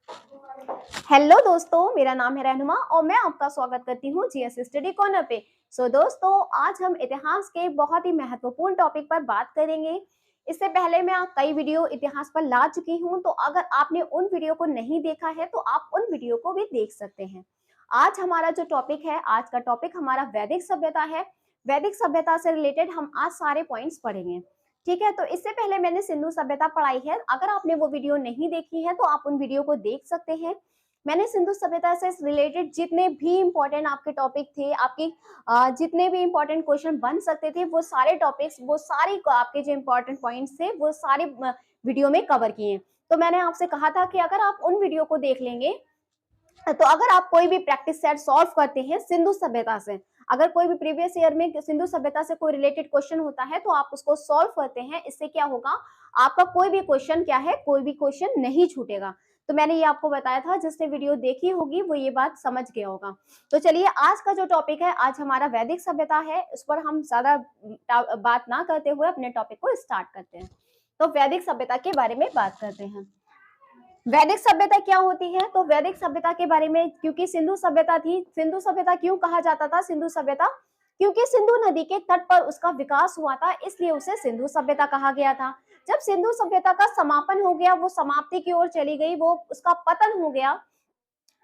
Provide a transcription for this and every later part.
Hello दोस्तों, मेरा नाम है रहनुमा और मैं आपका स्वागत करती हूँ जीएस स्टडी कॉर्नर पे। दोस्तों, आज हम इतिहास के बहुत ही महत्वपूर्ण टॉपिक पर बात करेंगे। इससे पहले मैं कई वीडियो इतिहास पर ला चुकी हूँ, तो अगर आपने उन वीडियो को नहीं देखा है तो आप उन वीडियो को भी देख सकते हैं। आज हमारा जो टॉपिक है, आज का टॉपिक हमारा वैदिक सभ्यता है। वैदिक सभ्यता से रिलेटेड हम आज सारे पॉइंट्स पढ़ेंगे। ठीक है, तो इससे पहले मैंने सिंधु सभ्यता पढ़ाई है। अगर आपने वो वीडियो नहीं देखी है तो आप उन वीडियो को देख सकते हैं। मैंने सिंधु सभ्यता से रिलेटेड जितने भी इंपॉर्टेंट आपके टॉपिक थे, आपकी जितने भी इंपॉर्टेंट क्वेश्चन बन सकते थे, वो सारे टॉपिक्स, वो सारे आपके जो इंपॉर्टेंट पॉइंट्स थे, वो सारे वीडियो में कवर किए। तो मैंने आपसे कहा था कि अगर आप उन वीडियो को देख लेंगे, तो अगर आप कोई भी प्रैक्टिस सेट सॉल्व करते हैं सिंधु सभ्यता से, अगर कोई भी प्रीवियस ईयर में सिंधु सभ्यता से कोई रिलेटेड क्वेश्चन होता है तो आप उसको सॉल्व करते हैं, इससे क्या होगा, आपका कोई भी क्वेश्चन क्या है, कोई भी क्वेश्चन नहीं छूटेगा। तो मैंने ये आपको बताया था, जिसने वीडियो देखी होगी वो ये बात समझ गया होगा। तो चलिए, आज का जो टॉपिक है, आज हमारा वैदिक सभ्यता है, उस पर हम ज्यादा बात ना करते हुए अपने टॉपिक को स्टार्ट करते हैं। तो वैदिक सभ्यता के बारे में बात करते हैं। वैदिक सभ्यता क्या होती है? तो वैदिक सभ्यता के बारे में, क्योंकि सिंधु सभ्यता थी, सिंधु सभ्यता क्यों कहा जाता था सिंधु सभ्यता? क्योंकि सिंधु नदी के तट पर उसका विकास हुआ था, इसलिए उसे सिंधु सभ्यता कहा गया था। जब सिंधु सभ्यता का समापन हो गया, वो समाप्ति की ओर चली गई, वो उसका पतन हो गया,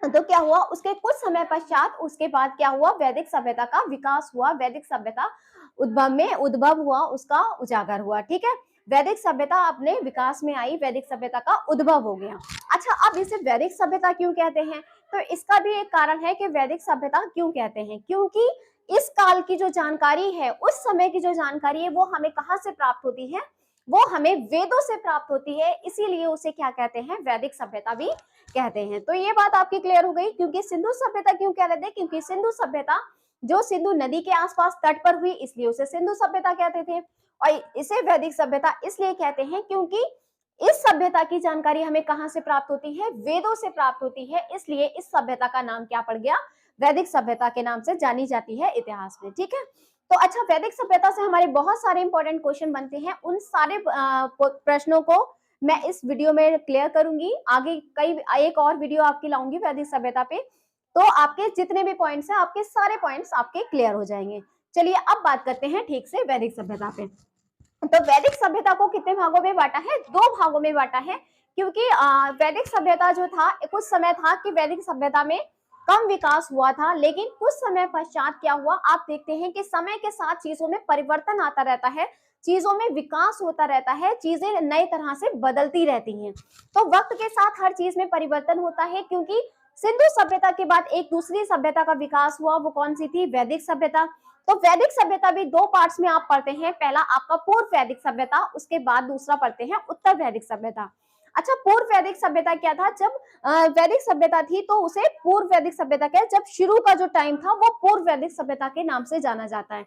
तो क्या हुआ, उसके कुछ समय पश्चात उसके बाद क्या हुआ, वैदिक सभ्यता का विकास हुआ, वैदिक सभ्यता उद्भव हुआ, उसका उजागर हुआ। ठीक है, वैदिक सभ्यता अपने विकास में आई, वैदिक सभ्यता का उद्भव हो गया। अच्छा, अब इसे वैदिक सभ्यता क्यों कहते हैं? तो इसका भी एक कारण है कि वैदिक सभ्यता क्यों कहते हैं, क्योंकि इस काल की जो जानकारी है, उस समय की जो जानकारी है, वो हमें कहाँ से प्राप्त होती है, वो हमें वेदों से प्राप्त होती है, इसीलिए उसे क्या कहते हैं, वैदिक सभ्यता भी कहते हैं। तो ये बात आपकी क्लियर हो गई। क्योंकि सिंधु सभ्यता क्यों कह रहे थे, क्योंकि सिंधु सभ्यता जो सिंधु नदी के आसपास तट पर हुई, इसलिए उसे सिंधु सभ्यता कहते थे। और इसे वैदिक सभ्यता इसलिए कहते हैं क्योंकि इस सभ्यता की जानकारी हमें कहां से प्राप्त होती है, वेदों से प्राप्त होती है, इसलिए इस सभ्यता का नाम क्या पड़ गया, वैदिक सभ्यता के नाम से जानी जाती है इतिहास में। ठीक है, तो अच्छा, वैदिक सभ्यता से हमारे बहुत सारे इंपॉर्टेंट क्वेश्चन बनते हैं, उन सारे प्रश्नों को मैं इस वीडियो में क्लियर करूंगी। आगे एक और वीडियो आपकी लाऊंगी वैदिक सभ्यता पे, तो आपके जितने भी पॉइंट्स हैं, आपके सारे पॉइंट्स आपके क्लियर हो जाएंगे। चलिए, अब बात करते हैं ठीक से वैदिक सभ्यता पे। तो वैदिक सभ्यता को कितने भागों में बांटा है? 2 भागों में बांटा है। क्योंकि वैदिक सभ्यता जो था, कुछ समय था कि वैदिक सभ्यता में कम विकास हुआ था, लेकिन कुछ समय पश्चात क्या हुआ, आप देखते हैं कि समय के साथ चीजों में परिवर्तन आता रहता है, चीजों में विकास होता रहता है, चीजें नई तरह से बदलती रहती हैं। तो वक्त के साथ हर चीज में परिवर्तन होता है। क्योंकि सिंधु सभ्यता के बाद एक दूसरी सभ्यता का विकास हुआ, वो कौन सी थी? वैदिक सभ्यता। तो वैदिक सभ्यता भी 2 पार्ट्स में आप पढ़ते हैं, पहला आपका पूर्व वैदिक सभ्यता, उसके बाद दूसरा पढ़ते हैं उत्तर वैदिक सभ्यता। अच्छा, पूर्व वैदिक सभ्यता क्या था? जब वैदिक सभ्यता थी तो उसे पूर्व वैदिक सभ्यता क्या है, जब शुरू का जो टाइम था वो पूर्व वैदिक सभ्यता के नाम से जाना जाता है।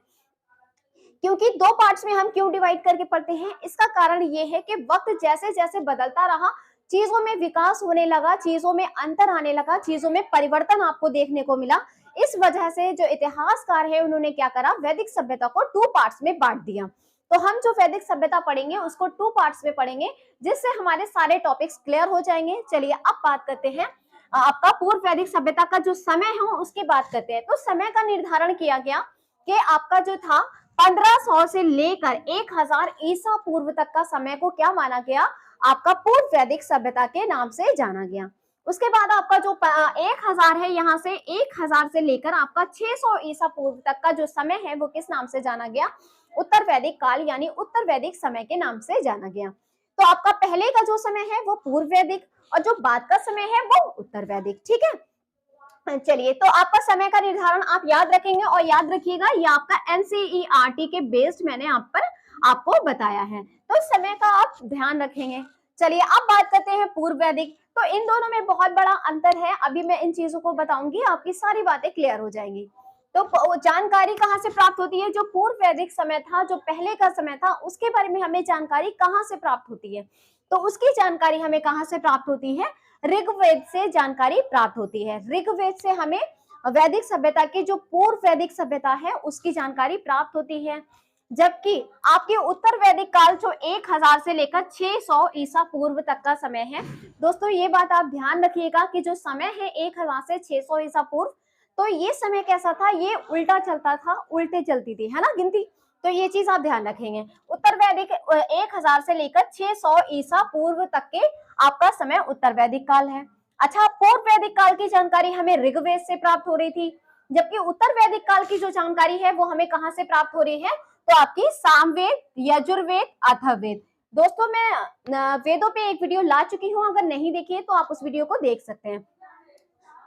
क्योंकि 2 पार्ट्स में हम क्यों डिवाइड करके पढ़ते हैं, इसका कारण ये है कि वक्त जैसे जैसे बदलता रहा, चीजों में विकास होने लगा, चीजों में अंतर आने लगा, चीजों में परिवर्तन आपको देखने को मिला। इस वजह से जो इतिहासकार है, उन्होंने क्या करा, वैदिक सभ्यता को 2 पार्ट्स में बांट दिया। तो हम जो वैदिक सभ्यता पढ़ेंगे उसको 2 पार्ट्स में पढ़ेंगे, जिससे हमारे सारे टॉपिक्स क्लियर हो जाएंगे। चलिए, अब बात करते हैं आपका पूर्व वैदिक सभ्यता का जो समय है उसकी बात करते हैं। तो समय का निर्धारण किया गया कि आपका जो था 1500 से लेकर 1000 ईसा पूर्व तक का समय को क्या माना गया, आपका पूर्व वैदिक सभ्यता के नाम से जाना गया। उसके बाद आपका जो 1000 है, यहाँ से 1000 से लेकर आपका 600 ईसा पूर्व तक का जो समय है, वो किस नाम से जाना गया, उत्तर वैदिक काल यानी उत्तर वैदिक समय के नाम से जाना गया। तो आपका पहले का जो समय है वो पूर्व वैदिक, और जो बाद का समय है वो उत्तर वैदिक। ठीक है, चलिए, तो आपका समय का निर्धारण आप याद रखेंगे, और याद रखिएगा ये आपका एनसीईआरटी के बेस्ड मैंने आप पर आपको बताया है, तो समय का आप ध्यान रखेंगे। चलिए, अब बात करते हैं पूर्व वैदिक। तो इन दोनों में बहुत बड़ा अंतर है, अभी मैं इन चीजों को बताऊंगी, आपकी सारी बातें क्लियर हो जाएंगी। तो जानकारी कहाँ से प्राप्त होती है? जो पूर्व वैदिक समय था, जो पहले का समय था, उसके बारे में हमें जानकारी कहाँ से प्राप्त होती है? तो उसकी जानकारी हमें कहाँ से प्राप्त होती है? ऋग्वेद से जानकारी प्राप्त होती है। ऋग्वेद से हमें वैदिक सभ्यता की जो पूर्व वैदिक सभ्यता है उसकी जानकारी प्राप्त होती है। जबकि आपके उत्तर वैदिक काल जो 1000 से लेकर 600 ईसा पूर्व तक का समय है। दोस्तों ये बात आप ध्यान रखिएगा कि जो समय है 1000 से 600 ईसा पूर्व, तो ये समय कैसा था, ये उल्टा चलता था, उल्टे चलती थी, है ना गिनती। तो ये चीज आप ध्यान रखेंगे। उत्तर वैदिक 1000 से लेकर 600 ईसा पूर्व तक के आपका समय उत्तर वैदिक काल है। अच्छा, पूर्व वैदिक काल की जानकारी हमें ऋग्वेद से प्राप्त हो रही थी, जबकि उत्तर वैदिक काल की जो जानकारी है वो हमें कहां से प्राप्त हो रही है, तो आपकी सामवेद, यजुर्वेद, अथर्ववेद। दोस्तों मैं वेदों पे एक वीडियो ला चुकी हूँ, अगर नहीं देखी है तो आप उस वीडियो को देख सकते हैं।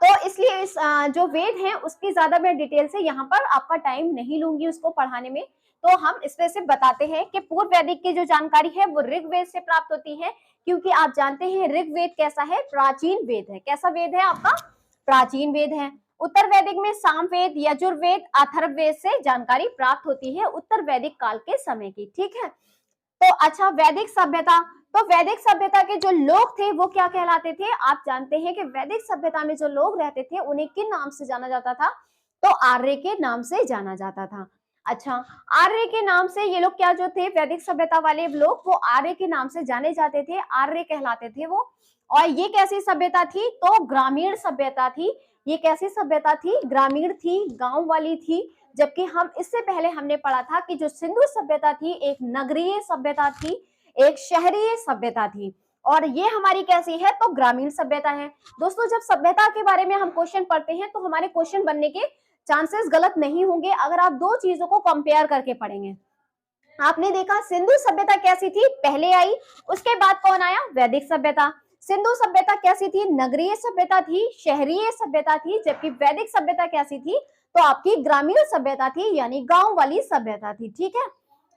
तो इसलिए इस जो वेद है उसकी ज्यादा मैं डिटेल से यहाँ पर आपका टाइम नहीं लूंगी उसको पढ़ाने में। तो हम इसमें से बताते हैं कि पूर्व वैदिक की जो जानकारी है वो ऋग्वेद से प्राप्त होती है, क्योंकि आप जानते हैं ऋग्वेद कैसा है, प्राचीन वेद है। कैसा वेद है आपका, प्राचीन वेद है। उत्तर वैदिक में सामवेद, यजुर्वेद, अथर्ववेद से जानकारी प्राप्त होती है उत्तर वैदिक काल के समय की। ठीक है। तो अच्छा, वैदिक सभ्यता, तो वैदिक सभ्यता के जो लोग थे वो क्या कहलाते थे, आप जानते हैं कि वैदिक सभ्यता में जो लोग रहते थे उन्हें किन नाम से जाना जाता था, तो आर्य के नाम से जाना जाता था। अच्छा, आर्य के नाम से ये लोग क्या जो थे, वैदिक सभ्यता वाले लोग वो आर्य के नाम से जाने जाते थे, आर्य कहलाते थे वो। और ये कैसी सभ्यता थी, तो ग्रामीण सभ्यता थी। ये कैसी सभ्यता थी, ग्रामीण थी, गांव वाली थी। जबकि हम इससे पहले हमने पढ़ा था कि जो सिंधु सभ्यता थी एक नगरीय सभ्यता थी, एक शहरीय सभ्यता थी, और ये हमारी कैसी है, तो ग्रामीण सभ्यता है। दोस्तों जब सभ्यता के बारे में हम क्वेश्चन पढ़ते हैं तो हमारे क्वेश्चन बनने के चांसेस गलत नहीं होंगे अगर आप दो चीजों को कंपेयर करके पढ़ेंगे। आपने देखा सिंधु सभ्यता कैसी थी, पहले आई, उसके बाद कौन आया, वैदिक सभ्यता। सिंधु सभ्यता कैसी थी, नगरीय सभ्यता थी, शहरीय सभ्यता थी, जबकि वैदिक सभ्यता कैसी थी, तो आपकी ग्रामीण सभ्यता थी, यानी गांव वाली सभ्यता थी। ठीक है,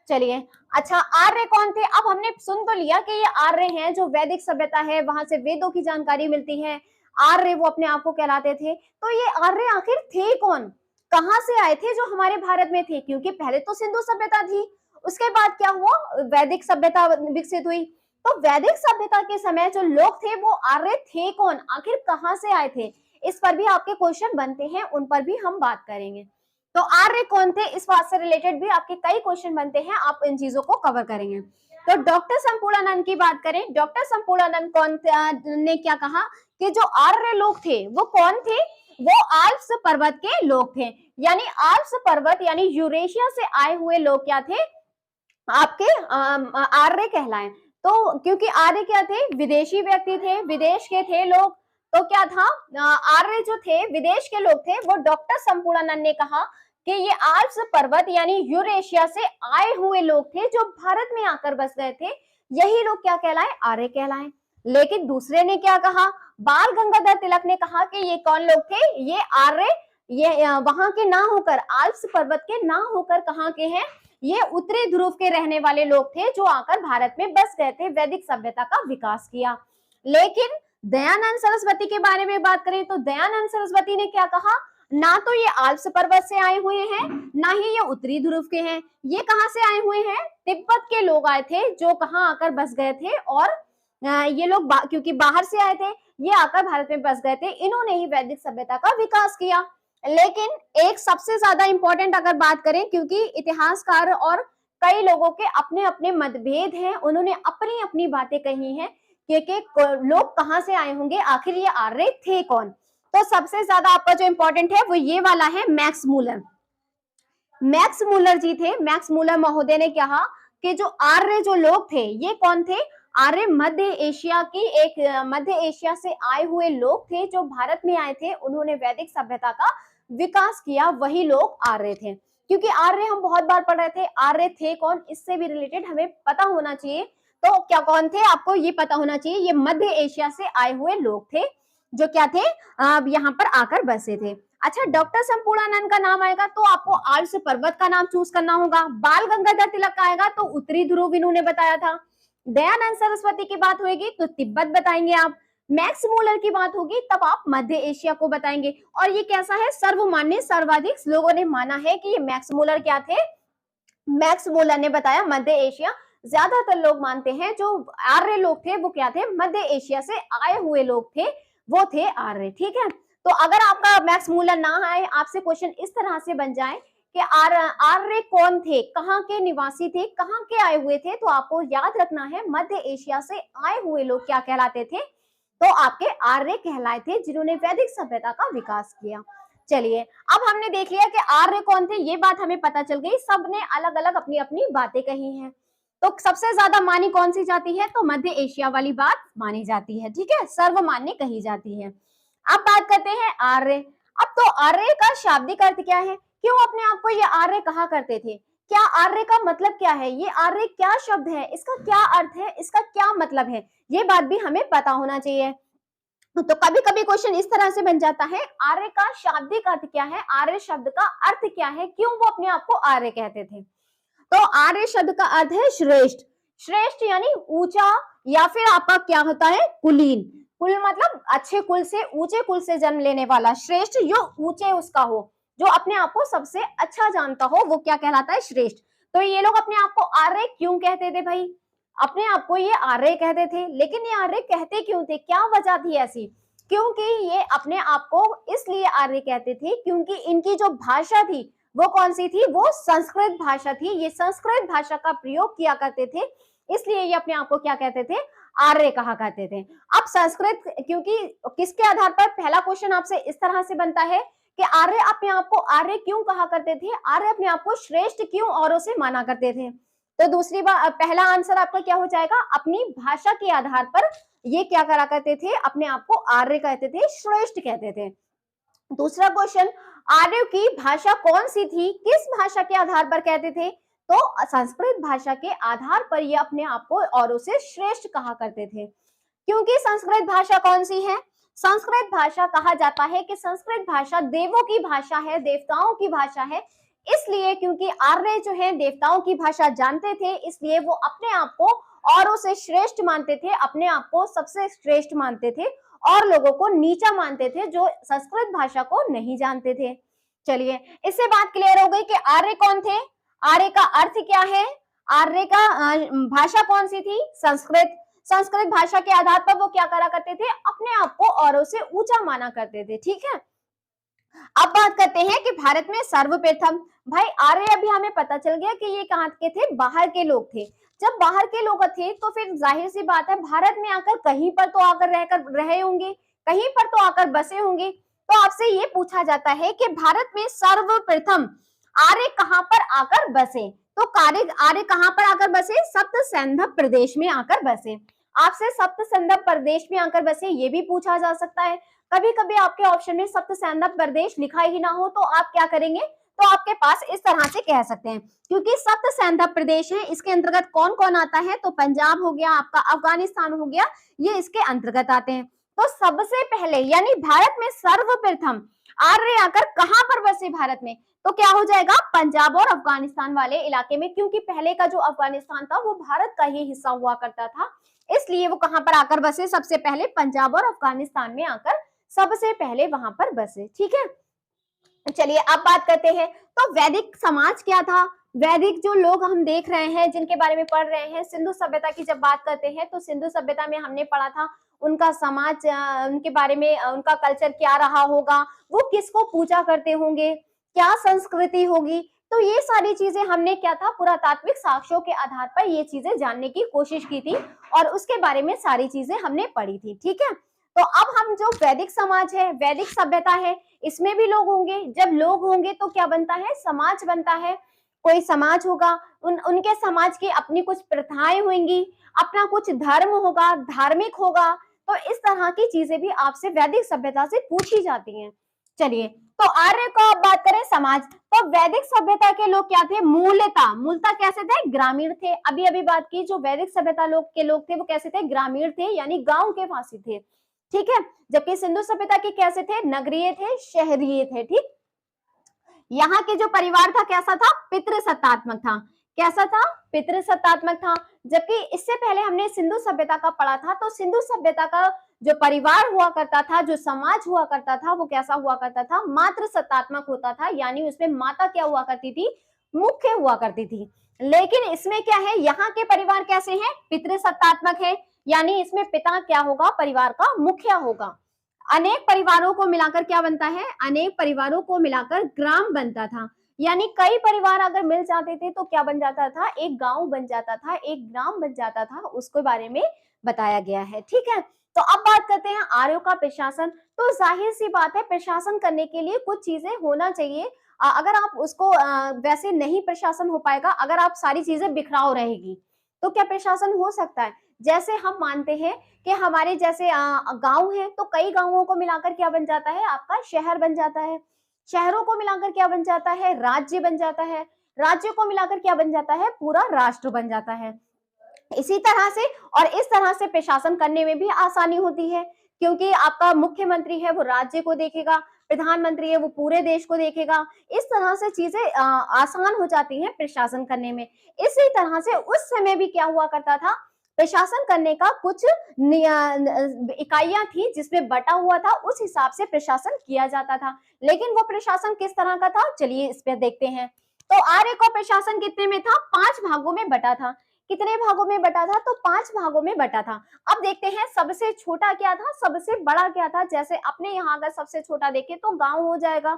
चलिए। अच्छा, आर्य कौन थे, अब हमने सुन तो लिया कि ये आर्य हैं, जो वैदिक सभ्यता है वहां से वेदों की जानकारी मिलती है, आर्य वो अपने आप को कहलाते थे। तो ये आर्य आखिर थे कौन, कहां से आए थे जो हमारे भारत में थे, क्योंकि पहले तो सिंधु सभ्यता थी, उसके बाद क्या हुआ, वैदिक सभ्यता विकसित हुई। तो वैदिक सभ्यता के समय जो लोग थे वो आर्य थे कौन, आखिर कहां से आए थे, इस पर भी आपके क्वेश्चन बनते हैं, उन पर भी हम बात करेंगे। तो आर्य कौन थे, इस बात से रिलेटेड भी आपके कई क्वेश्चन बनते हैं, आप इन चीजों को कवर करेंगे। तो डॉक्टर संपूर्णानंद की बात करें, डॉक्टर संपूर्णानंद कौन ने क्या कहा कि जो आर्य लोग थे वो कौन थे, वो आल्प्स पर्वत के लोग थे। यानी आल्प्स पर्वत यानी यूरेशिया से आए हुए लोग क्या थे, आपके आर्य कहलाए। तो क्योंकि आर्य क्या थे, विदेशी व्यक्ति थे, विदेश के थे लोग, तो क्या था, आर्य जो थे विदेश के लोग थे। वो डॉक्टर संपूर्णानंद ने कहा कि ये आल्प्स पर्वत यानी यूरेशिया से आए हुए लोग थे जो भारत में आकर बस गए थे, यही लोग क्या कहलाए, आर्य कहलाए। लेकिन दूसरे ने क्या कहा, बाल गंगाधर तिलक ने कहा कि ये कौन लोग थे, ये आर्य, ये वहां के ना होकर, आल्प्स पर्वत के ना होकर कहाँ के हैं, ये उत्तरी ध्रुव के रहने वाले लोग थे जो आकर भारत में बस गए थे, वैदिक सभ्यता का विकास किया। लेकिन दयानंद सरस्वती के बारे में बात करें तो दयानंद सरस्वती ने क्या कहा, ना तो ये आल्प्स पर्वत से आए हुए हैं, ना ही ये उत्तरी ध्रुव के हैं, ये कहां से आए हुए हैं, तिब्बत के लोग आए थे जो कहां आकर बस गए थे, और ये लोग क्योंकि बाहर से आए थे, ये आकर भारत में बस गए थे, इन्होंने ही वैदिक सभ्यता का विकास किया। लेकिन एक सबसे ज्यादा इंपॉर्टेंट अगर बात करें, क्योंकि इतिहासकार और कई लोगों के अपने अपने मतभेद हैं, उन्होंने अपनी अपनी बातें कही हैं कि लोग कहां से आए होंगे, आखिर ये आर्य थे कौन। तो सबसे ज्यादा आपका जो इंपॉर्टेंट है वो ये वाला है, मैक्स मूलर। मैक्स मूलर जी थे, मैक्स मूलर महोदय ने कहा कि जो आर्य जो लोग थे ये कौन थे, आर्य मध्य एशिया की एक मध्य एशिया से आए हुए लोग थे जो भारत में आए थे, उन्होंने वैदिक सभ्यता का विकास किया, वही लोग आर्य थे। क्योंकि आर्य हम बहुत बार पढ़ रहे थे, आर्य थे कौन, इससे भी रिलेटेड हमें पता होना चाहिए। तो क्या कौन थे, आपको ये पता होना चाहिए, ये मध्य एशिया से आए हुए लोग थे जो क्या थे, यहाँ पर आकर बसे थे। अच्छा, डॉक्टर संपूर्णानंद का नाम आएगा तो आपको आल्प्स पर्वत का नाम चूज करना होगा। बाल गंगाधर तिलक का आएगा तो उत्तरी ध्रुव इन्होंने बताया था। दयानंद सरस्वती की बात होगी तो तिब्बत बताएंगे आप। मैक्स मूलर की बात होगी तब आप मध्य एशिया को बताएंगे। और ये कैसा है, सर्वमान्य, सर्वाधिक लोगों ने माना है कि ये मैक्स मूलर क्या थे, मैक्स मूलर ने बताया मध्य एशिया। ज्यादातर लोग मानते हैं जो आर्य लोग थे वो क्या थे, मध्य एशिया से आए हुए लोग थे, वो थे आर्य। ठीक है, तो अगर आपका मैक्स मूलर ना आए, आपसे क्वेश्चन इस तरह से बन जाए कि आर्य कौन थे, कहाँ के निवासी थे, कहाँ के आए हुए थे, तो आपको याद रखना है मध्य एशिया से आए हुए लोग क्या कहलाते थे, तो आपके आर्य कहलाए थे, जिन्होंने वैदिक सभ्यता का विकास किया। चलिए, अब हमने देख लिया कि आर्य कौन थे, ये बात हमें पता चल गई। सबने अलग अलग अपनी अपनी बातें कही हैं। तो सबसे ज्यादा मानी कौन सी जाती है, तो मध्य एशिया वाली बात मानी जाती है, ठीक है, सर्वमान्य कही जाती है। अब बात करते हैं आर्य। अब तो आर्य का शाब्दिक अर्थ क्या है, क्यों अपने आप को ये आर्य कहा करते थे, क्या आर्य का मतलब क्या है, ये आर्य क्या शब्द है, इसका क्या अर्थ है, इसका क्या मतलब है, ये बात भी हमें पता होना चाहिए। तो कभी कभी क्वेश्चन इस तरह से बन जाता है, आर्य का शाब्दिक अर्थ क्या है, आर्य शब्द का अर्थ क्या है, क्यों वो अपने आप को आर्य कहते थे। तो आर्य शब्द का अर्थ है श्रेष्ठ। श्रेष्ठ यानी ऊंचा, या फिर आपका क्या होता है, कुलीन। कुल मतलब अच्छे कुल से, ऊंचे कुल से जन्म लेने वाला। श्रेष्ठ जो ऊंचे उसका हो, जो अपने आप को सबसे अच्छा जानता हो, वो क्या कहलाता है, श्रेष्ठ। तो ये लोग अपने आप को आर्य क्यों कहते थे भाई, अपने आप को ये आर्य कहते थे, लेकिन ये आर्य कहते क्यों थे, क्या वजह थी ऐसी, क्योंकि ये अपने आप को इसलिए आर्य कहते थे क्योंकि इनकी जो भाषा थी वो कौन सी थी, वो संस्कृत भाषा थी। ये संस्कृत भाषा का प्रयोग किया करते थे, इसलिए ये अपने आप को क्या कहते थे, आर्य कहा करते थे। अब संस्कृत, क्योंकि किसके आधार पर, पहला क्वेश्चन आपसे इस तरह से बनता है कि आर्य अपने आप को आर्य क्यों कहा करते थे, आर्य अपने आप को श्रेष्ठ क्यों औरों से माना करते थे। तो दूसरी बात, पहला आंसर आपका क्या हो जाएगा, अपनी भाषा के आधार पर ये क्या करा करते थे, अपने आप को आर्य कहते थे, श्रेष्ठ कहते थे। दूसरा क्वेश्चन, आर्यों की भाषा कौन सी थी, किस भाषा के आधार पर कहते थे, तो संस्कृत भाषा के आधार पर ये अपने आप को औरों से श्रेष्ठ कहा करते थे। क्योंकि संस्कृत भाषा कौन सी है, संस्कृत भाषा कहा जाता है कि संस्कृत भाषा देवों की भाषा है, देवताओं की भाषा है, इसलिए क्योंकि आर्य जो है देवताओं की भाषा जानते थे, इसलिए वो अपने आप को औरों से श्रेष्ठ मानते थे, अपने आप को सबसे श्रेष्ठ मानते थे, और लोगों को नीचा मानते थे जो संस्कृत भाषा को नहीं जानते थे। चलिए, इससे बात क्लियर हो गई कि आर्य कौन थे, आर्य का अर्थ क्या है, आर्य का भाषा कौन सी थी, संस्कृत। संस्कृत भाषा के आधार पर वो क्या करा करते थे, अपने आप को औरों से ऊंचा माना करते थे, ठीक है। अब बात करते हैं कि भारत में सर्वप्रथम, भाई आर्य अभी हमें पता चल गया कि ये कहाँ के थे, बाहर के लोग थे। जब बाहर के लोग थे तो फिर जाहिर सी बात है भारत में आकर कहीं पर तो आकर रहकर रहे होंगे, कहीं पर तो आकर बसे होंगे। तो आपसे ये पूछा जाता है कि भारत में सर्वप्रथम आर्य कहाँ पर आकर बसे, तो आर्य कहाँ पर आकर बसे, सप्त सैंधव प्रदेश में आकर बसे। आपसे सप्त सैंधव प्रदेश में आकर बसे ये भी पूछा जा सकता है। कभी कभी आपके ऑप्शन में सप्त सैंधव प्रदेश लिखा ही ना हो तो आप क्या करेंगे, तो आपके पास इस तरह से कह सकते हैं, क्योंकि सप्त सैंधव प्रदेश है, इसके अंतर्गत कौन कौन आता है, तो पंजाब हो गया, आपका अफगानिस्तान हो गया, ये इसके अंतर्गत आते हैं। तो सबसे पहले यानी भारत में सर्वप्रथम आर्य आकर कहां पर बसे भारत में, तो क्या हो जाएगा, पंजाब और अफगानिस्तान वाले इलाके में, क्योंकि पहले का जो अफगानिस्तान था वो भारत का ही हिस्सा हुआ करता था, इसलिए वो कहां पर आकर बसे, सबसे पहले पंजाब और अफगानिस्तान में आकर सबसे पहले वहां पर बसे, ठीक है। चलिए अब बात करते हैं, तो वैदिक समाज क्या था, वैदिक जो लोग हम देख रहे हैं, जिनके बारे में पढ़ रहे हैं, सिंधु सभ्यता की जब बात करते हैं तो सिंधु सभ्यता में हमने पढ़ा था उनका समाज, उनके बारे में, उनका कल्चर क्या रहा होगा, वो किसको पूजा करते होंगे, क्या संस्कृति होगी, तो ये सारी चीजें हमने क्या था, पुरातात्विक साक्ष्यों के आधार पर ये चीजें जानने की कोशिश की थी, और उसके बारे में सारी चीजें हमने पढ़ी थी, ठीक है। तो अब हम जो वैदिक समाज है, वैदिक सभ्यता है, इसमें भी लोग होंगे, जब लोग होंगे तो क्या बनता है, समाज बनता है, कोई समाज होगा, उनके समाज की अपनी कुछ प्रथाएं होंगी, अपना कुछ धर्म होगा, धार्मिक होगा, तो इस तरह की चीजें भी आपसे वैदिक सभ्यता से पूछी जाती हैं। चलिए, तो आर्य को अब बात करें समाज, तो वैदिक सभ्यता के लोग क्या थे, मूलतः कैसे थे, ग्रामीण थे। अभी अभी बात की, जो वैदिक सभ्यता के लोग थे वो कैसे थे, ग्रामीण थे, यानी गांव के वासी थे, ठीक है। जबकि सिंधु सभ्यता के कैसे थे, नगरीय थे, शहरीय थे, ठीक। यहाँ के जो परिवार था कैसा था, पितृसत्तात्मक था, कैसा था, पितृसत्तात्मक था। जबकि इससे पहले हमने सिंधु सभ्यता का पढ़ा था, तो सिंधु सभ्यता का जो परिवार हुआ करता था, जो समाज हुआ करता था, वो कैसा हुआ करता था, मातृ सत्तात्मक होता था, यानी उसमें माता क्या हुआ करती थी, मुख्य हुआ करती थी। लेकिन इसमें क्या है, यहाँ के परिवार कैसे हैं, पितृसत्तात्मक है, यानी इसमें पिता क्या होगा, परिवार का मुखिया होगा। अनेक परिवारों को मिलाकर क्या बनता है, अनेक परिवारों को मिलाकर ग्राम बनता था, यानी कई परिवार अगर मिल जाते थे तो क्या बन जाता था, एक गांव बन जाता था, एक ग्राम बन जाता था, उसके बारे में बताया गया है। ठीक है, तो अब बात करते हैं आर्यों का प्रशासन। तो जाहिर सी बात है, प्रशासन करने के लिए कुछ चीजें होना चाहिए। अगर आप उसको वैसे नहीं प्रशासन हो पाएगा, अगर आप सारी चीजें बिखराव रहेगी तो क्या प्रशासन हो सकता है? जैसे हम मानते हैं कि हमारे जैसे गांव है, तो कई गांवों को मिलाकर क्या बन जाता है, आपका शहर बन जाता है। शहरों को मिलाकर क्या बन जाता है, राज्य बन जाता है। राज्य को मिलाकर क्या बन जाता है, पूरा राष्ट्र बन जाता है। इसी तरह से और इस तरह से प्रशासन करने में भी आसानी होती है, क्योंकि आपका मुख्यमंत्री है वो राज्य को देखेगा, प्रधानमंत्री है वो पूरे देश को देखेगा। इस तरह से चीजें आसान हो जाती हैं प्रशासन करने में। इसी तरह से उस समय भी क्या हुआ करता था, प्रशासन करने का कुछ इकाइयां थी जिसमें बटा हुआ था, उस हिसाब से प्रशासन किया जाता था। लेकिन वो प्रशासन किस तरह का था, चलिए इस पर देखते हैं। तो आर्य का प्रशासन कितने में था, 5 भागों में बटा था। कितने भागों में बटा था, तो 5 भागों में बटा था। अब देखते हैं सबसे छोटा क्या था, सबसे बड़ा क्या था। जैसे अपने यहाँ अगर सबसे छोटा देखें तो गांव हो जाएगा,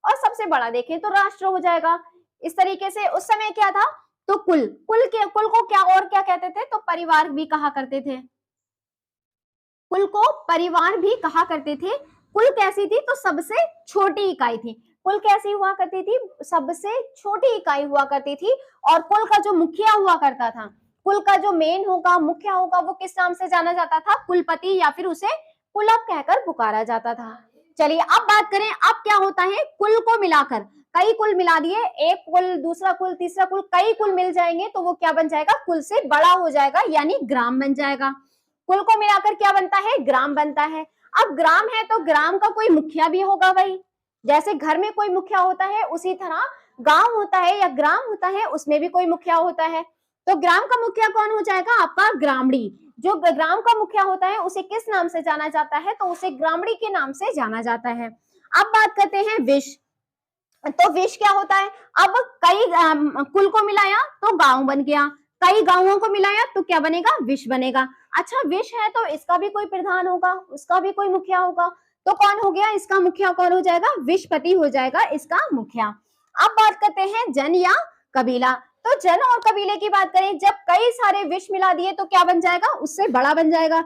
और सबसे बड़ा देखें तो राष्ट्र हो जाएगा। इस तरीके से उस समय क्या था, तो कुल को क्या और क्या कहते थे, तो परिवार भी कहा करते थे। कुल को परिवार भी कहा करते थे। कुल कैसी थी, तो सबसे छोटी इकाई थी। कुल कैसी हुआ करती थी, सबसे छोटी इकाई हुआ करती थी। और कुल का जो मुखिया हुआ करता था, कुल का जो मेन होगा, मुखिया होगा, वो किस नाम से जाना जाता था, कुलपति, या फिर उसे कुलप कहकर पुकारा जाता था। चलिए अब बात करें, अब क्या होता है, कुल को मिलाकर कई कुल मिला दिए, एक कुल, दूसरा कुल, तीसरा कुल, कई कुल मिल जाएंगे तो वो क्या बन जाएगा, कुल से बड़ा हो जाएगा, यानी ग्राम बन जाएगा। कुल को मिलाकर क्या बनता है, ग्राम बनता है। अब ग्राम है तो ग्राम का कोई मुखिया भी होगा भाई। जैसे घर में कोई मुखिया होता है, उसी तरह गांव होता है या ग्राम होता है, उसमें भी कोई मुखिया होता है। तो ग्राम का मुखिया कौन हो जाएगा, आपका ग्रामड़ी। जो ग्राम का मुखिया होता है उसे किस नाम से जाना जाता है, तो उसे ग्रामड़ी के नाम से जाना जाता है। अब बात करते हैं विश। तो विश क्या होता है, अब कई कुल को मिलाया तो गांव बन गया, कई गांवों को मिलाया तो क्या बनेगा, विश बनेगा। अच्छा विश है तो इसका भी कोई प्रधान होगा, उसका भी कोई मुखिया होगा। तो कौन हो गया, इसका मुखिया कौन हो जाएगा, विशपति हो जाएगा इसका मुखिया। अब बात करते हैं जन या कबीला। तो जन और कबीले की बात करें, जब कई सारे विश मिला दिए तो क्या बन जाएगा, उससे बड़ा बन जाएगा,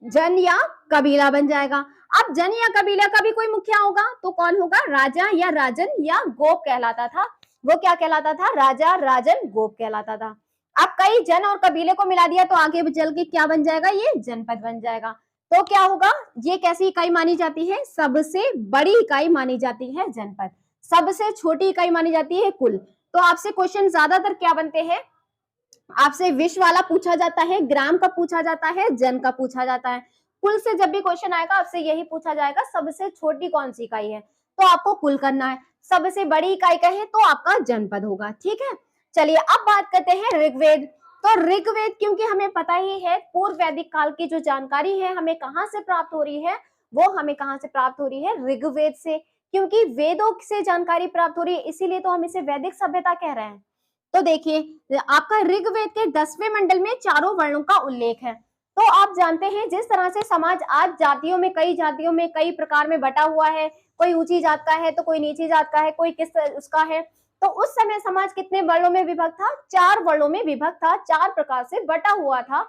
जन या कबीला बन जाएगा। अब जन या कबीला का भी कोई मुखिया होगा तो कौन होगा, राजा या राजन या गोप कहलाता था। वो क्या कहलाता था, राजा, राजन, गोप कहलाता था। अब कई जन और कबीले को मिला दिया तो आगे चल के क्या बन जाएगा, ये जनपद बन जाएगा। तो क्या होगा, ये कैसी इकाई मानी जाती है, सबसे बड़ी इकाई मानी जाती है जनपद, सबसे छोटी इकाई मानी जाती है कुल। तो आपसे क्वेश्चन ज्यादातर क्या बनते हैं, आपसे विश्व वाला पूछा जाता है, ग्राम का पूछा जाता है, जन का पूछा जाता है। कुल से जब भी क्वेश्चन आएगा आपसे यही पूछा जाएगा, सबसे छोटी कौन सी इकाई है, तो आपको कुल करना है। सबसे बड़ी इकाई का है तो आपका जनपद होगा। ठीक है, चलिए अब बात करते हैं ऋग्वेद। तो ऋग्वेद, क्योंकि हमें पता ही है पूर्व वैदिक काल की जो जानकारी है हमें कहाँ से प्राप्त हो रही है, वो हमें कहाँ से प्राप्त हो रही है, ऋग्वेद से। क्योंकि वेदों से जानकारी प्राप्त हो रही है, इसीलिए तो हम इसे वैदिक सभ्यता कह रहे हैं। तो देखिए आपका ऋग्वेद के 10वें मंडल में चारों वर्णों का उल्लेख है। तो आप जानते हैं जिस तरह से समाज आज जातियों में, कई जातियों में, कई प्रकार में बटा हुआ है, कोई ऊंची जात का है तो कोई नीची जात का है, कोई किस उसका है। तो उस समय समाज कितने वर्णों में विभक्त था, 4 वर्णों में विभक्त था, 4 प्रकार से बटा हुआ था।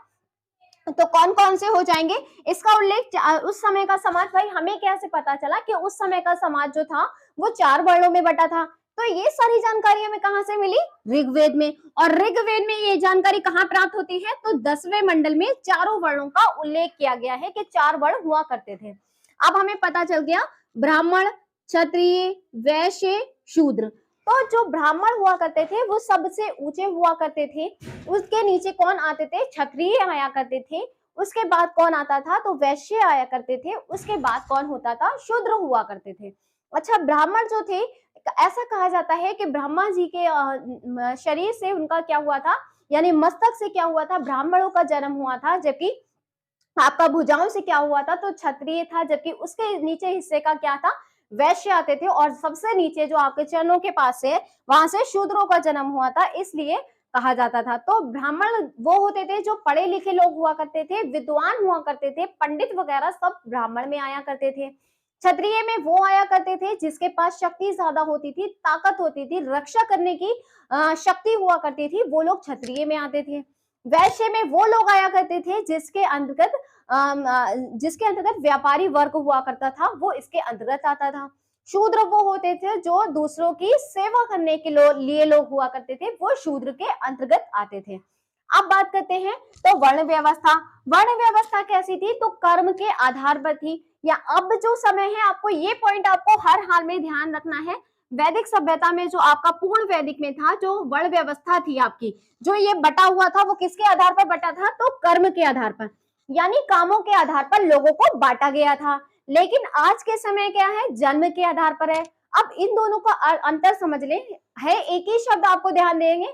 तो कौन कौन से हो जाएंगे, इसका उल्लेख उस समय का समाज, भाई हमें कैसे पता चला कि उस समय का समाज जो था वो 4 वर्णों में बटा था, तो ये सारी जानकारी हमें कहां से मिली, ऋग्वेद में। और ऋग्वेद में ये जानकारी कहां प्राप्त होती है, तो 10वें मंडल में चारों वर्णों का उल्लेख किया गया है कि 4 वर्ण हुआ करते थे। अब हमें पता चल गया ब्राह्मण, क्षत्रिय, वैश्य, शूद्र। तो जो ब्राह्मण हुआ करते थे वो सबसे ऊंचे हुआ करते थे, उसके नीचे कौन आते थे, क्षत्रिय आया करते थे, उसके बाद कौन आता था, तो वैश्य आया करते थे, उसके बाद कौन होता था, शूद्र हुआ करते थे। अच्छा ब्राह्मण जो थे, ऐसा कहा जाता है कि ब्रह्मा जी के शरीर से उनका क्या हुआ था, यानी मस्तक से क्या हुआ था, ब्राह्मणों का जन्म हुआ था, जबकि आपका भुजाओं से क्या हुआ था, तो क्षत्रिय था, जबकि उसके नीचे हिस्से का क्या था, वैश्य आते थे, और सबसे नीचे जो आपके चरणों के पास है वहां से शूद्रों का जन्म हुआ था, इसलिए कहा जाता था। तो ब्राह्मण वो होते थे जो पढ़े लिखे लोग हुआ करते थे, विद्वान हुआ करते थे, पंडित वगैरह सब ब्राह्मण में आया करते थे। क्षत्रिय में वो आया करते थे जिसके पास शक्ति ज्यादा होती थी, ताकत होती थी, रक्षा करने की शक्ति हुआ करती थी, वो लोग क्षत्रिय में आते थे। वैश्य में वो लोग आया करते थे जिसके अंतर्गत व्यापारी वर्ग हुआ करता था, वो इसके अंतर्गत आता था। शूद्र वो होते थे जो दूसरों की सेवा करने के लिए लोग हुआ करते थे, वो शूद्र के अंतर्गत आते थे। अब बात करते हैं तो वर्ण व्यवस्था। वर्ण व्यवस्था कैसी थी? तो कर्म के आधार पर थी। या अब जो समय है, आपको ये पॉइंट आपको हर हाल में ध्यान रखना है। वैदिक सभ्यता में जो आपका पूर्ण वैदिक में था, जो वर्ण व्यवस्था थी आपकी, जो ये बटा हुआ था, वो किसके आधार पर बटा था? तो कर्म के आधार पर, यानी कामों के आधार पर लोगों को बांटा गया था। लेकिन आज के समय क्या है? जन्म के आधार पर है। अब इन दोनों का अंतर समझ ले, है एक ही शब्द आपको ध्यान देंगे,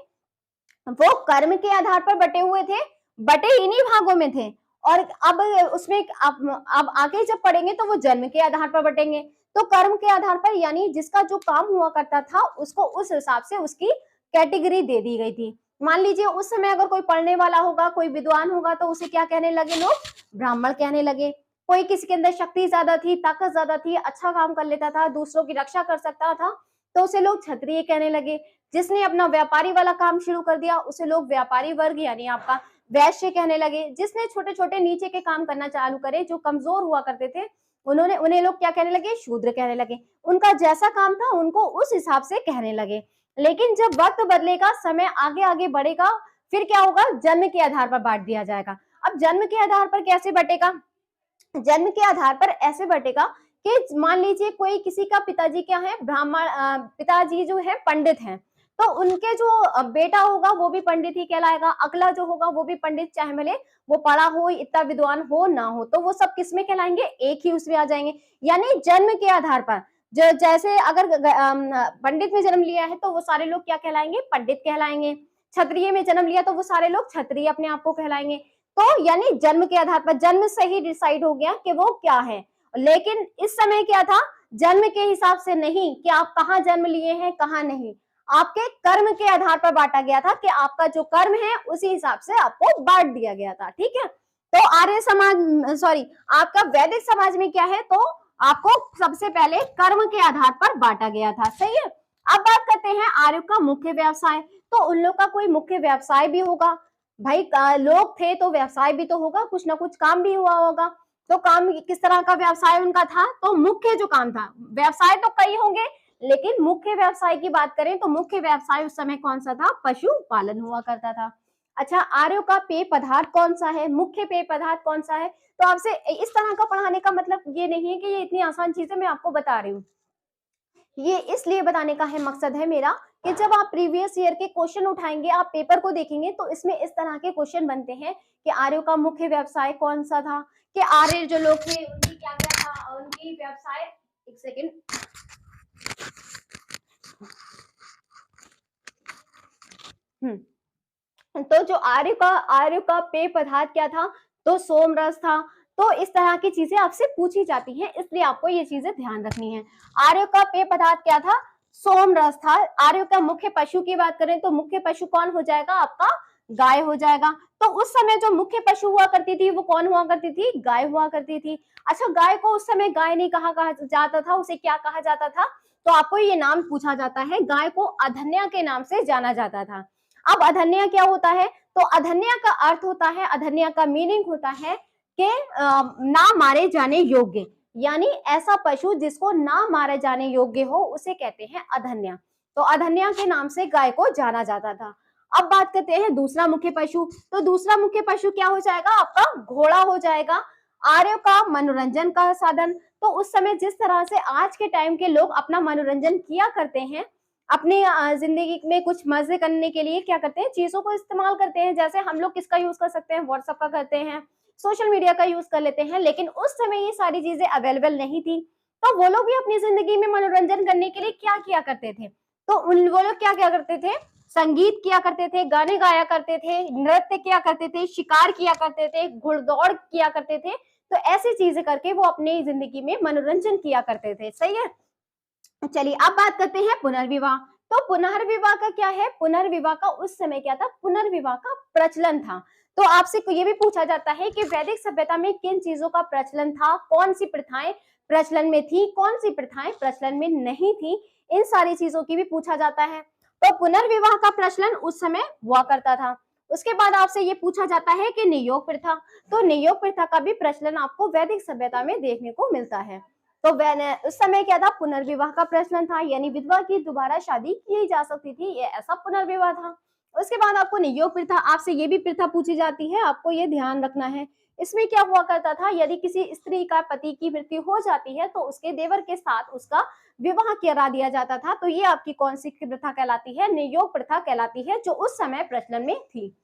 वो कर्म के आधार पर बटे हुए थे, बटे इन्हीं भागों में थे। और अब उसमें अब आगे जब पढ़ेंगे तो वो जन्म के आधार पर बटेंगे। तो कर्म के आधार पर, यानी जिसका जो काम हुआ करता था उसको उस हिसाब से उसकी कैटेगरी दे दी गई थी। मान लीजिए उस समय अगर कोई पढ़ने वाला होगा, कोई विद्वान होगा, तो उसे क्या कहने लगे लोग? ब्राह्मण कहने लगे। कोई किसी के अंदर शक्ति ज्यादा थी, ताकत ज्यादा थी, अच्छा काम कर लेता था, दूसरों की रक्षा कर सकता था, तो उसे लोग क्षत्रिय कहने लगे। जिसने अपना व्यापारी वाला काम शुरू कर दिया उसे लोग व्यापारी वर्ग यानी आपका वैश्य कहने लगे। जिसने छोटे छोटे नीचे के काम करना चालू करे, जो कमजोर हुआ करते थे, उन्हें लोग क्या कहने लगे? शूद्र कहने लगे। उनका जैसा काम था उनको उस हिसाब से कहने लगे। लेकिन जब वक्त बदलेगा, समय आगे आगे बढ़ेगा, फिर क्या होगा? जन्म के आधार पर बांट दिया जाएगा। अब जन्म के आधार पर कैसे बटेगा? जन्म के आधार पर ऐसे बटेगा कि मान लीजिए कोई किसी का पिताजी क्या है? ब्राह्मण, पिताजी जो है पंडित हैं, तो उनके जो बेटा होगा वो भी पंडित ही कहलाएगा। अगला जो होगा वो भी पंडित, चाहे भले वो पढ़ा हो, इतना विद्वान हो ना हो, तो वो सब किसमें कहलाएंगे? एक ही उसमें आ जाएंगे। यानी जन्म के आधार पर, जो जैसे अगर पंडित में जन्म लिया है तो वो सारे लोग क्या कहलाएंगे? पंडित कहलाएंगे। क्षत्रिय में जन्म लिया तो वो सारे लोग क्षत्रिय अपने आप को कहलाएंगे। तो यानी जन्म के आधार पर, जन्म से ही डिसाइड हो गया कि वो क्या है। लेकिन इस समय क्या था? जन्म के हिसाब से नहीं कि आप कहाँ जन्म लिए हैं, कहाँ नहीं, आपके कर्म के आधार पर बांटा गया था कि आपका जो कर्म है उसी हिसाब से आपको बांट दिया गया था। ठीक है, तो आर्य समाज, सॉरी, आपका वैदिक समाज में क्या है? तो आपको सबसे पहले कर्म के आधार पर बांटा गया था। सही है। अब बात करते हैं आर्य का मुख्य व्यवसाय। तो उन लोग का कोई मुख्य व्यवसाय भी होगा भाई। लोग थे तो व्यवसाय भी तो होगा, कुछ ना कुछ काम भी हुआ होगा। तो काम किस तरह का व्यवसाय उनका था? तो मुख्य जो काम था, व्यवसाय तो कई होंगे, लेकिन मुख्य व्यवसाय की बात करें तो मुख्य व्यवसाय उस समय कौन सा था? पशुपालन हुआ करता था। अच्छा, आर्यों का पेय पदार्थ कौन सा है? मुख्य पेय पदार्थ कौन सा है? तो आपसे इस तरह का पढ़ाने का मतलब ये नहीं है कि ये इतनी आसान चीजें मैं आपको बता रही हूँ। ये इसलिए बताने का है, मकसद है मेरा, कि जब आप प्रीवियस ईयर के क्वेश्चन उठाएंगे, आप पेपर को देखेंगे, तो इसमें इस तरह के क्वेश्चन बनते हैं कि आर्यों का मुख्य व्यवसाय कौन सा था, कि आर्य जो लोग थे उनकी क्या क्या था, उनकी व्यवसाय। एक सेकेंड, तो जो आर्य का पेय पदार्थ क्या था? तो सोमरस था। तो इस तरह की चीजें आपसे पूछी जाती हैं, इसलिए आपको ये चीजें ध्यान रखनी है। आर्य का पेय पदार्थ क्या था? सोमरस था। आर्य का मुख्य पशु की बात करें तो मुख्य पशु कौन हो जाएगा? आपका गाय हो जाएगा। तो उस समय जो मुख्य पशु हुआ करती थी वो कौन हुआ करती थी? गाय हुआ करती थी। अच्छा, गाय को उस समय गाय नहीं कहा जाता था, उसे क्या कहा जाता था? तो आपको ये नाम पूछा जाता है, गाय को अधन्या के नाम से जाना जाता था। अब अधन्या क्या होता है? तो अधन्या का अर्थ होता है, अधन्या का मीनिंग होता है कि ना मारे जाने योग्य, यानी ऐसा पशु जिसको ना मारे जाने योग्य हो उसे कहते हैं अधन्या। तो अधन्या के नाम से गाय को जाना जाता था। अब बात करते हैं दूसरा मुख्य पशु। तो दूसरा मुख्य पशु क्या हो जाएगा? आपका घोड़ा हो जाएगा। आर्यों का मनोरंजन का साधन। तो उस समय जिस तरह से आज के टाइम के लोग अपना मनोरंजन किया करते हैं, अपनी जिंदगी में कुछ मजे करने के लिए क्या करते हैं? चीजों को इस्तेमाल करते हैं। जैसे हम लोग किसका यूज कर सकते हैं? व्हाट्सएप का करते हैं, सोशल मीडिया का यूज कर लेते हैं। लेकिन उस समय ये सारी चीजें अवेलेबल नहीं थी, तो वो लोग भी अपनी जिंदगी में मनोरंजन करने के लिए क्या किया करते थे? तो वो लोग क्या क्या करते थे? संगीत किया करते थे, गाने गाया करते थे, नृत्य किया करते थे, शिकार किया करते थे, घुड़दौड़ किया करते थे। तो ऐसी चीजें करके वो अपनी जिंदगी में मनोरंजन किया करते थे। सही है। चलिए अब बात करते हैं पुनर्विवाह। तो पुनर्विवाह का क्या है? पुनर्विवाह का उस समय क्या था? पुनर्विवाह का प्रचलन था। तो आपसे ये भी पूछा जाता है कि वैदिक सभ्यता में किन चीजों का प्रचलन था, कौन सी प्रथाएं प्रचलन में थी, कौन सी प्रथाएं प्रचलन में नहीं थी, इन सारी चीजों की भी पूछा जाता है। तो पुनर्विवाह का प्रचलन उस समय हुआ करता था। उसके बाद आपसे ये पूछा जाता है कि नियोग प्रथा, तो नियोग प्रथा का भी प्रचलन आपको वैदिक सभ्यता में देखने को मिलता है। तो उस समय क्या था, पुनर्विवाह का प्रचलन था, यानी विधवा की दोबारा शादी की जा सकती थी, ये ऐसा पुनर्विवाह था। उसके बाद आपको नियोग प्रथा, आपसे ये भी प्रथा पूछी जाती है, आपको ये ध्यान रखना है। इसमें क्या हुआ करता था, यदि किसी स्त्री का पति की मृत्यु हो जाती है तो उसके देवर के साथ उसका विवाह करा दिया जाता था। तो ये आपकी कौन सी प्रथा कहलाती है, नियोग प्रथा कहलाती है, जो उस समय प्रचलन में थी।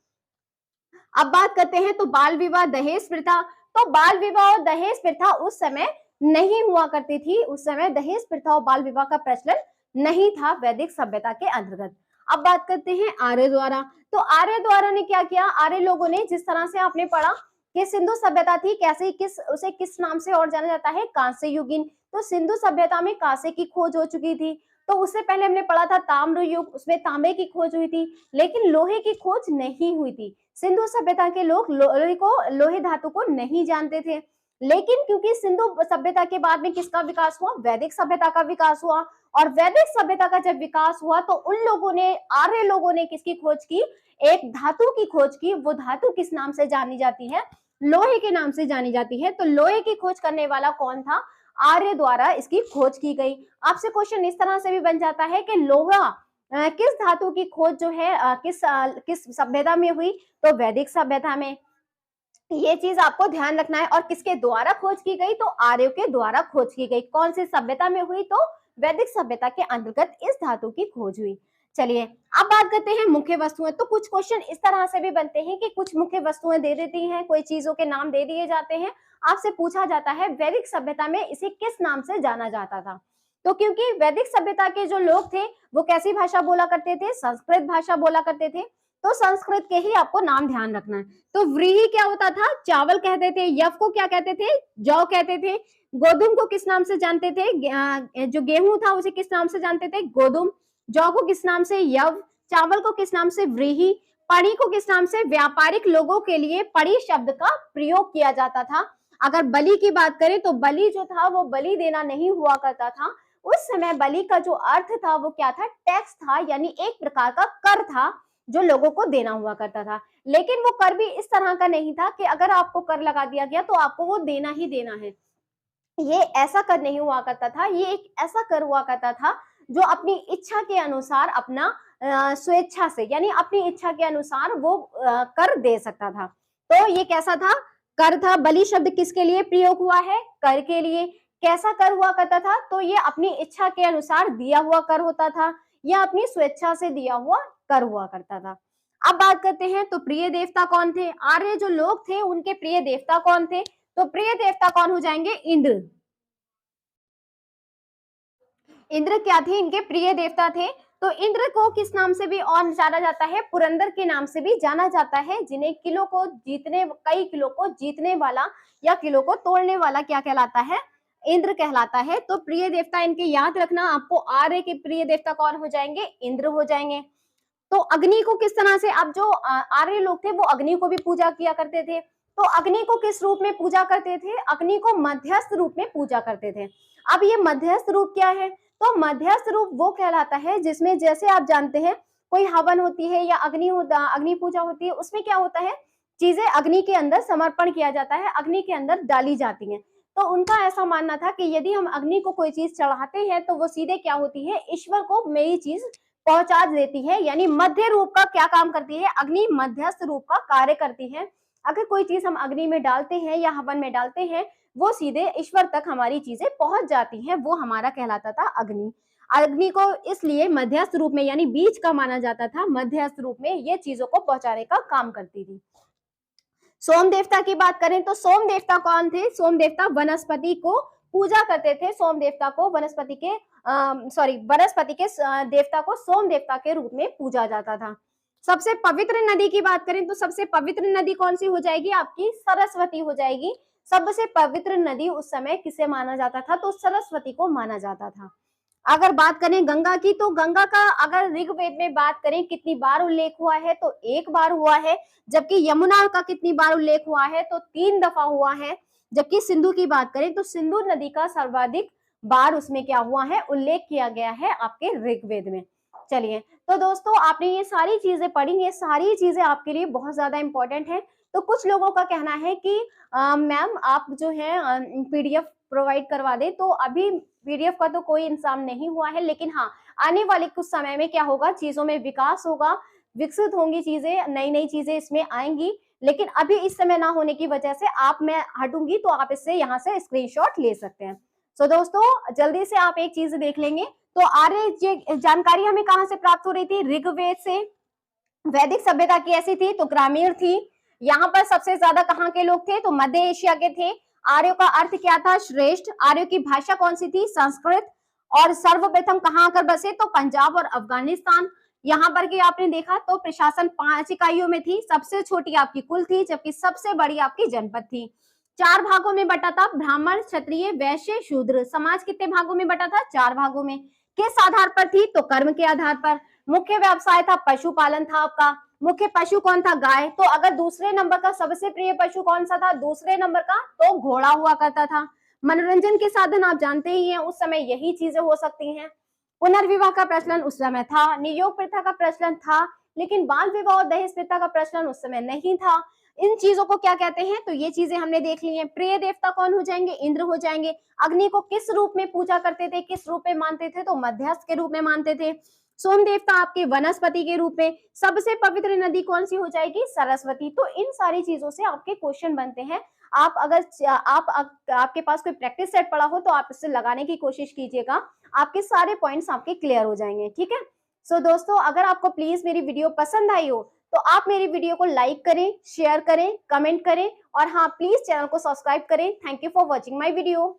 अब बात करते हैं तो बाल विवाह दहेज प्रथा। तो बाल विवाह और दहेज प्रथा उस समय नहीं हुआ करती थी, उस समय दहेज प्रथा और बाल विवाह का प्रचलन नहीं था वैदिक सभ्यता के अंतर्गत। अब बात करते हैं आर्य द्वारा। तो आर्य द्वारा ने क्या किया, आर्य लोगों ने, जिस तरह से आपने पढ़ा कि सिंधु सभ्यता थी, कैसे उसे किस नाम से और जाना जाता है, कांस्य युगीन। तो सिंधु सभ्यता में कांसे की खोज हो चुकी थी। तो उससे पहले हमने पढ़ा था ताम्र युग, उसमें तांबे की खोज हुई थी, लेकिन लोहे की खोज नहीं हुई थी। सिंधु सभ्यता के लोग लोहे धातु को नहीं जानते थे। लेकिन क्योंकि सिंधु सभ्यता के बाद में किसका विकास हुआ, वैदिक सभ्यता का विकास हुआ, और वैदिक सभ्यता का जब विकास हुआ तो उन लोगों ने, आर्य लोगों ने किसकी खोज की, एक धातु की खोज की। वो धातु किस नाम से जानी जाती है, लोहे के नाम से जानी जाती है। तो लोहे की खोज करने वाला कौन था, आर्य द्वारा इसकी खोज की गई। आपसे क्वेश्चन इस तरह से भी बन जाता है कि लोहा किस धातु की खोज जो है किस सभ्यता में हुई, तो वैदिक सभ्यता में। ये चीज आपको ध्यान रखना है। और किसके द्वारा खोज की गई, तो आर्यों के द्वारा खोज की गई। कौन सी सभ्यता में हुई, तो वैदिक सभ्यता के अंतर्गत इस धातु की खोज हुई। चलिए अब बात करते हैं मुख्य वस्तुएं। तो कुछ क्वेश्चन इस तरह से भी बनते हैं कि कुछ मुख्य वस्तुएं दे देती हैं, कोई चीजों के नाम दे दिए जाते हैं, आपसे पूछा जाता है वैदिक सभ्यता में इसे किस नाम से जाना जाता था। तो क्योंकि वैदिक सभ्यता के जो लोग थे वो कैसी भाषा बोला करते थे, संस्कृत भाषा बोला करते थे। तो संस्कृत के ही आपको नाम ध्यान रखना है। तो व्रीहि क्या होता था, चावल कहते थे। यव को क्या कहते थे, जौ कहते थे। गोधुम को किस नाम से जानते थे, जो गेहूं था उसे किस नाम से जानते थे, गोधुम। जौ को किस नाम से, यव। चावल को किस नाम से, व्रीहि। पड़ी को किस नाम से, व्यापारिक लोगों के लिए पड़ी शब्द का प्रयोग किया जाता था। अगर बलि की बात करें तो बलि जो था वो बलि देना नहीं हुआ करता था। उस समय बलि का जो अर्थ था वो क्या था, टैक्स था, यानी एक प्रकार का कर था जो लोगों को देना हुआ करता था। लेकिन वो कर भी इस तरह का नहीं था कि अगर आपको कर लगा दिया गया तो आपको वो देना ही देना है। ये ऐसा कर नहीं हुआ करता था, ये एक ऐसा कर हुआ करता था जो अपनी इच्छा के अनुसार, अपना स्वेच्छा से, यानी अपनी इच्छा के अनुसार वो कर दे सकता था। तो ये कैसा था, कर था। बलि शब्द किसके लिए प्रयोग हुआ है, कर के लिए। कैसा कर हुआ करता था, तो ये अपनी इच्छा के अनुसार दिया हुआ कर होता था, या अपनी स्वेच्छा से दिया हुआ कर हुआ करता था। अब बात करते हैं तो प्रिय देवता कौन थे, आर्य जो लोग थे उनके प्रिय देवता कौन थे। तो प्रिय देवता कौन हो जाएंगे, इंद्र। इंद्र क्या थे, इनके प्रिय देवता थे। तो इंद्र को किस नाम से भी और जाना जाता है, पुरंदर के नाम से भी जाना जाता है, जिन्हें किलो को जीतने, कई किलो को जीतने वाला या किलो को तोड़ने वाला क्या कहलाता है, इंद्र कहलाता है। तो प्रिय देवता इनके याद रखना, आपको आर्य के प्रिय देवता कौन हो जाएंगे, इंद्र हो जाएंगे। तो अग्नि को किस तरह से, अब जो आर्य लोग थे वो अग्नि को भी पूजा किया करते थे। तो अग्नि को किस रूप में पूजा करते थे, अग्नि को मध्यस्थ रूप में पूजा करते थे। अब ये मध्यस्थ रूप क्या है, तो मध्यस्थ रूप वो कहलाता है जिसमें, जैसे आप जानते हैं कोई हवन होती है या अग्नि पूजा होती है, उसमें क्या होता है, चीजें अग्नि के अंदर समर्पण किया जाता है, अग्नि के अंदर डाली जाती हैं। तो उनका ऐसा मानना था कि यदि हम अग्नि को कोई चीज चढ़ाते हैं तो वो सीधे क्या होती है, ईश्वर को मेरी चीज पहुंचा देती है। यानी मध्य रूप का क्या काम करती है, अग्नि मध्यस्थ रूप का कार्य करती है। अगर कोई चीज हम अग्नि में डालते हैं या हवन में डालते हैं, वो सीधे ईश्वर तक हमारी चीजें पहुंच जाती हैं, वो हमारा कहलाता था अग्नि। अग्नि को इसलिए मध्यस्थ रूप में, यानी बीच का माना जाता था, मध्यस्थ रूप में ये चीजों को पहुंचाने का काम करती थी। सोम देवता की बात करें तो सोम देवता कौन थे, सोम देवता वनस्पति को पूजा करते थे। सोम देवता को वनस्पति के वनस्पति के देवता को सोम देवता के रूप में पूजा जाता था। सबसे पवित्र नदी की बात करें तो सबसे पवित्र नदी कौन सी हो जाएगी, आपकी सरस्वती हो जाएगी। सबसे पवित्र नदी उस समय किसे माना जाता था, तो सरस्वती को माना जाता था। अगर बात करें गंगा की, तो गंगा का अगर ऋग्वेद में बात करें कितनी बार उल्लेख हुआ है, तो एक बार हुआ है। जबकि यमुना का कितनी बार उल्लेख हुआ है, तो 3 दफा हुआ है। जबकि सिंधु की बात करें तो सिंधु नदी का सर्वाधिक बार उसमें क्या हुआ है, उल्लेख किया गया है आपके ऋग्वेद में। चलिए, तो दोस्तों आपने ये सारी चीजें पढ़ी, ये सारी चीजें आपके लिए बहुत ज्यादा इंपॉर्टेंट है। तो कुछ लोगों का कहना है कि मैम आप जो है पीडीएफ प्रोवाइड करवा दे, तो अभी पीडीएफ का तो कोई इंतजाम नहीं हुआ है, लेकिन हाँ आने वाले कुछ समय में क्या होगा, चीजों में विकास होगा, विकसित होंगी चीजें, नई नई चीजें इसमें आएंगी। लेकिन अभी इस समय ना होने की वजह से आप, मैं हटूंगी तो आप इससे यहाँ से स्क्रीनशॉट ले सकते हैं। तो दोस्तों जल्दी से आप एक चीज देख लेंगे, तो आर्य ये जानकारी हमें कहाँ से प्राप्त हो रही थी, ऋग्वेद से। वैदिक सभ्यता की ऐसी थी तो ग्रामीण थी। यहाँ पर सबसे ज्यादा कहाँ के लोग थे, तो मध्य एशिया के थे। आर्यों का अर्थ क्या था, श्रेष्ठ। आर्यों की भाषा कौन सी थी, संस्कृत। और सर्वप्रथम कहाँ आकर बसे, तो पंजाब और अफगानिस्तान। यहाँ पर की आपने देखा तो प्रशासन 5 इकाइयों में थी, सबसे छोटी आपकी कुल थी, जबकि सबसे बड़ी आपकी जनपद थी। 4 भागों में बटा था, ब्राह्मण, क्षत्रिय, वैश्य, शूद्र। समाज कितने भागों में बटा था, 4 भागों में। किस आधार पर थी, तो कर्म के आधार पर। मुख्य व्यवसाय था पशुपालन था आपका। मुख्य पशु कौन था, गाय। तो अगर दूसरे नंबर का सबसे प्रिय पशु कौन सा था, दूसरे नंबर का तो घोड़ा हुआ करता था। मनोरंजन के साधन आप जानते ही हैं, उस समय यही चीजें हो सकती हैं। पुनर्विवाह का प्रचलन उस समय था, नियोग प्रथा का प्रचलन था, लेकिन बाल विवाह और दहेज प्रथा का प्रचलन उस समय नहीं था। इन चीजों को क्या कहते हैं, तो ये चीजें हमने देख ली हैं। प्रिय देवता कौन हो जाएंगे, इंद्र हो जाएंगे। अग्नि को किस रूप में पूजा करते थे, किस रूप में मानते थे, तो मध्यस्थ के रूप में मानते थे। सोम देवता आपके वनस्पति के रूप में। सबसे पवित्र नदी कौन सी हो जाएगी, सरस्वती। तो इन सारी चीजों से आपके क्वेश्चन बनते हैं। आप अगर आपके पास कोई प्रैक्टिस सेट पड़ा हो तो आप इससे लगाने की कोशिश कीजिएगा, आपके सारे पॉइंट्स आपके क्लियर हो जाएंगे, ठीक है। सो दोस्तों अगर आपको प्लीज मेरी वीडियो पसंद आई हो तो आप मेरी वीडियो को लाइक करें, शेयर करें, कमेंट करें, और हाँ प्लीज चैनल को सब्सक्राइब करें। Thank you for watching my video.